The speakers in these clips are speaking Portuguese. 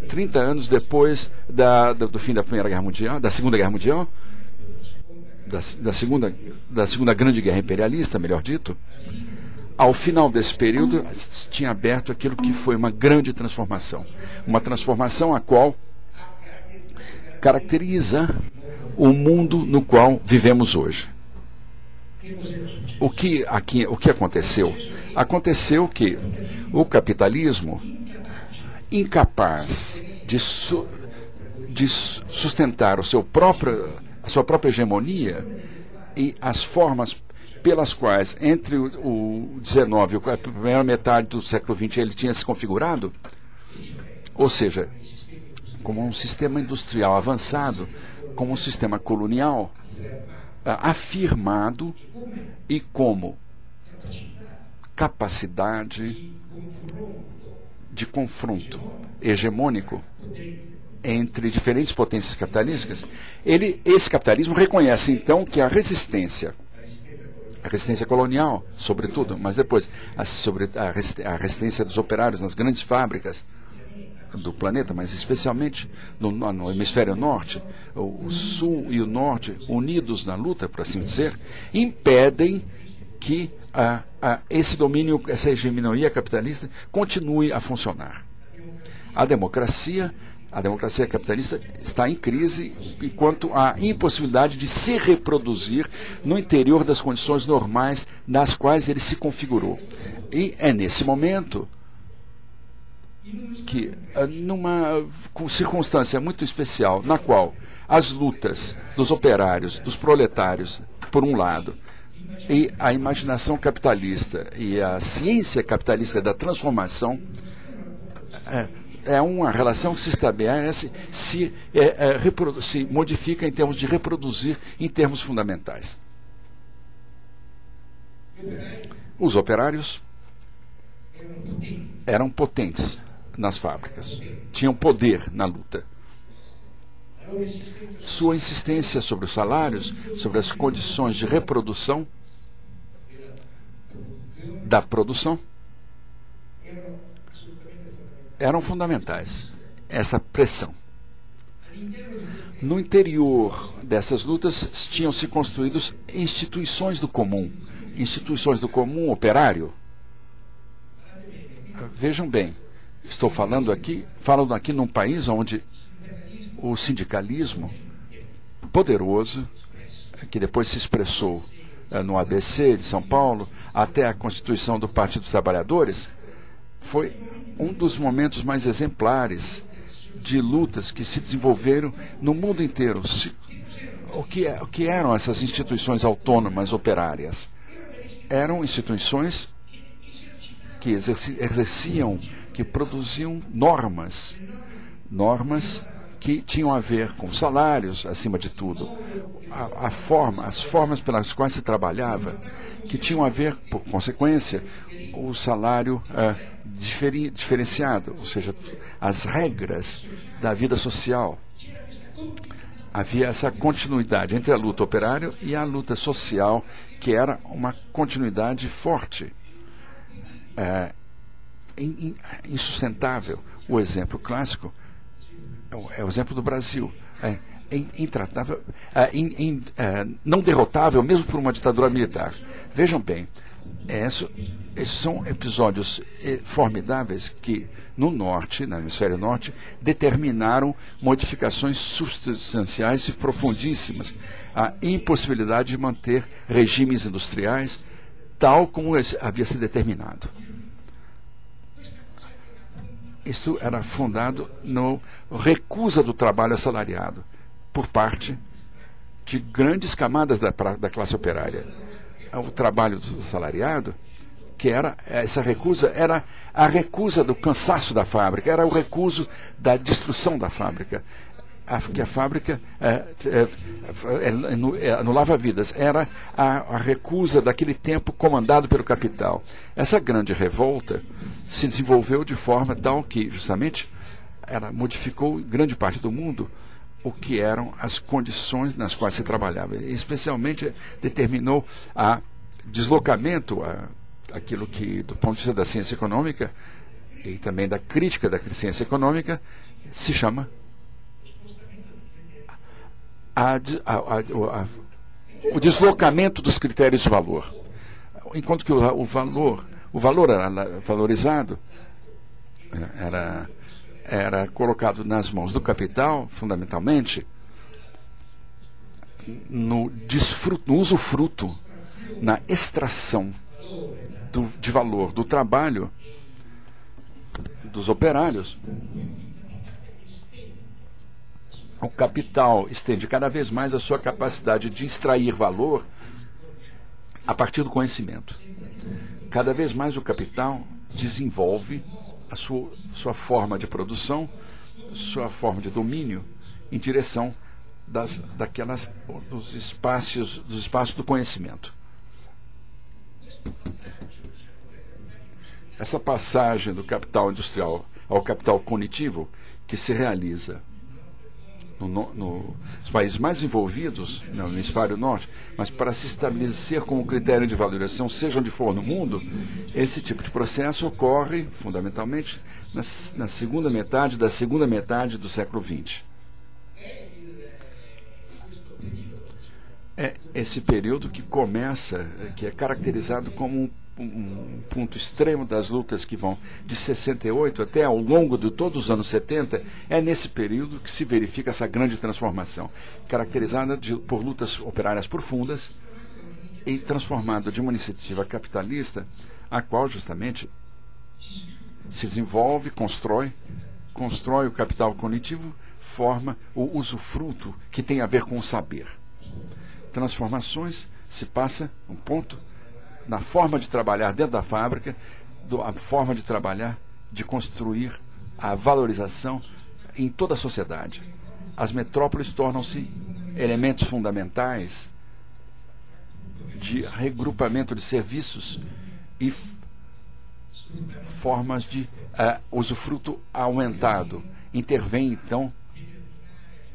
30 anos depois do fim da Primeira Guerra Mundial, da Segunda Guerra Mundial, da segunda Grande Guerra Imperialista, melhor dito. Ao final desse período, tinha aberto aquilo que foi uma grande transformação. Uma transformação a qual caracteriza o mundo no qual vivemos hoje. O que aconteceu? Aconteceu que o capitalismo, incapaz de sustentar a sua própria hegemonia e as formas pelas quais, entre o XIX e a primeira metade do século XX, ele tinha se configurado, ou seja, como um sistema industrial avançado, como um sistema colonial afirmado e como capacidade de confronto hegemônico entre diferentes potências capitalísticas, esse capitalismo reconhece então que a resistência colonial, sobretudo, mas depois sobre a resistência dos operários nas grandes fábricas do planeta, mas especialmente no hemisfério norte, o sul e o norte, unidos na luta, por assim dizer, impedem que esse domínio, essa hegemonia capitalista continue a funcionar. A democracia capitalista está em crise enquanto à impossibilidade de se reproduzir no interior das condições normais nas quais ele se configurou. E é nesse momento que, numa circunstância muito especial, na qual as lutas dos operários, dos proletários, por um lado, e a imaginação capitalista e a ciência capitalista da transformação, é uma relação que se estabelece, se modifica em termos de reproduzir em termos fundamentais. Os operários eram potentes nas fábricas, tinham poder na luta. Sua insistência sobre os salários, sobre as condições de reprodução da produção, eram fundamentais, essa pressão. No interior dessas lutas tinham se construído instituições do comum operário. Vejam bem, estou falando aqui num país onde o sindicalismo poderoso, que depois se expressou no ABC de São Paulo, até a constituição do Partido dos Trabalhadores, foi um dos momentos mais exemplares de lutas que se desenvolveram no mundo inteiro. O que eram essas instituições autônomas operárias? Eram instituições que exerciam, que produziam normas que tinham a ver com salários, acima de tudo, as formas pelas quais se trabalhava, que tinham a ver, por consequência, o salário diferenciado, ou seja, as regras da vida social. Havia essa continuidade entre a luta operária e a luta social, que era uma continuidade forte, insustentável. O exemplo clássico é o exemplo do Brasil. Intratável, não derrotável, mesmo por uma ditadura militar. Vejam bem, esses são episódios formidáveis que, no hemisfério norte, determinaram modificações substanciais e profundíssimas. A impossibilidade de manter regimes industriais tal como havia se determinado. Isso era fundado na recusa do trabalho assalariado por parte de grandes camadas da classe operária. O trabalho assalariado, que era essa recusa, era a recusa do cansaço da fábrica, era o recuso da destruição da fábrica, que a fábrica anulava vidas, era a recusa daquele tempo comandado pelo capital. Essa grande revolta se desenvolveu de forma tal que, justamente, ela modificou em grande parte do mundo o que eram as condições nas quais se trabalhava. E, especialmente, determinou o deslocamento, aquilo que, do ponto de vista da ciência econômica, e também da crítica da ciência econômica, se chama o deslocamento dos critérios de valor. Enquanto que o valor era valorizado, era colocado nas mãos do capital, fundamentalmente, no usufruto, na extração de valor do trabalho dos operários. O capital estende cada vez mais a sua capacidade de extrair valor a partir do conhecimento. Cada vez mais o capital desenvolve a sua forma de produção, sua forma de domínio em direção dos espaços do conhecimento. Essa passagem do capital industrial ao capital cognitivo, que se realiza nos países mais envolvidos, no hemisfério norte, mas para se estabelecer como critério de valorização, seja onde for no mundo, esse tipo de processo ocorre, fundamentalmente, na segunda metade do século XX. É esse período que é caracterizado como um ponto extremo das lutas que vão de 68 até ao longo de todos os anos 70, é nesse período que se verifica essa grande transformação, caracterizada por lutas operárias profundas e transformada de uma iniciativa capitalista, a qual justamente se desenvolve, constrói o capital cognitivo, forma o usufruto que tem a ver com o saber. Transformações se passa um ponto na forma de trabalhar dentro da fábrica, a forma de trabalhar, de construir a valorização em toda a sociedade. As metrópoles tornam-se elementos fundamentais de regrupamento de serviços e formas de usufruto aumentado. Intervém, então,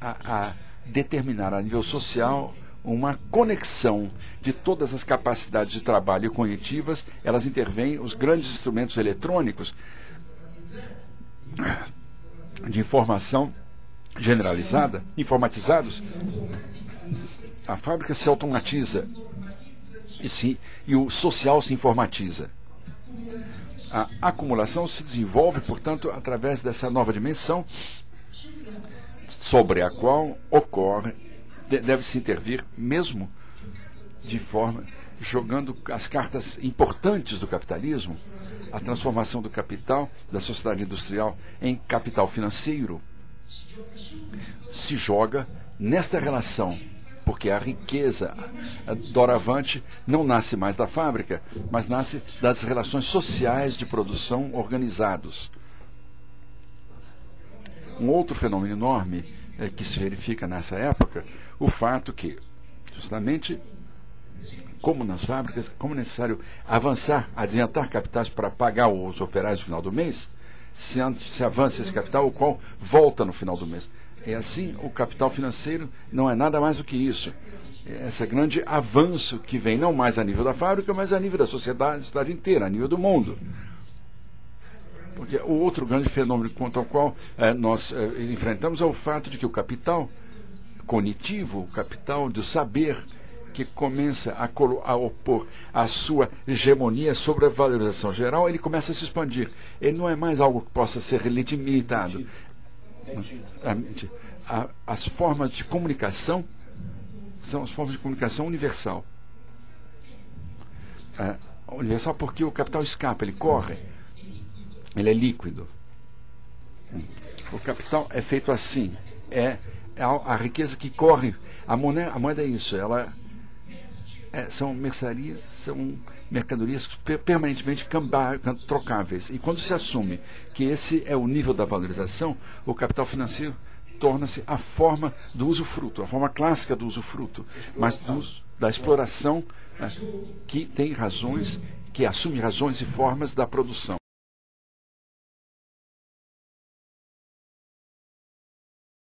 a determinar a nível social uma conexão de todas as capacidades de trabalho cognitivas. Elas intervêm, os grandes instrumentos eletrônicos de informação generalizada, informatizados. A fábrica se automatiza e o social se informatiza. A acumulação se desenvolve, portanto, através dessa nova dimensão sobre a qual deve-se intervir mesmo de forma jogando as cartas importantes do capitalismo, a transformação do capital, da sociedade industrial em capital financeiro, se joga nesta relação, porque a riqueza doravante não nasce mais da fábrica, mas nasce das relações sociais de produção organizados. Um outro fenômeno enorme que se verifica nessa época, o fato que, justamente, como nas fábricas, como é necessário avançar, adiantar capitais para pagar os operários no final do mês, se avança esse capital, o qual volta no final do mês. E assim, o capital financeiro não é nada mais do que isso. Esse grande avanço que vem não mais a nível da fábrica, mas a nível da sociedade inteira, a nível do mundo. Porque o outro grande fenômeno contra o qual nós enfrentamos é o fato de que o capital cognitivo, o capital do saber, que começa a opor a sua hegemonia sobre a valorização geral, ele começa a se expandir. Ele não é mais algo que possa ser limitado. As formas de comunicação são as formas de comunicação universal. Universal porque o capital escapa, ele corre. Ele é líquido. O capital é feito assim. É a riqueza que corre. A moeda é isso. São mercadorias permanentemente trocáveis. E quando se assume que esse é o nível da valorização, o capital financeiro torna-se a forma do usufruto, a forma clássica do usufruto, mas da exploração que tem razões, que assume razões e formas da produção.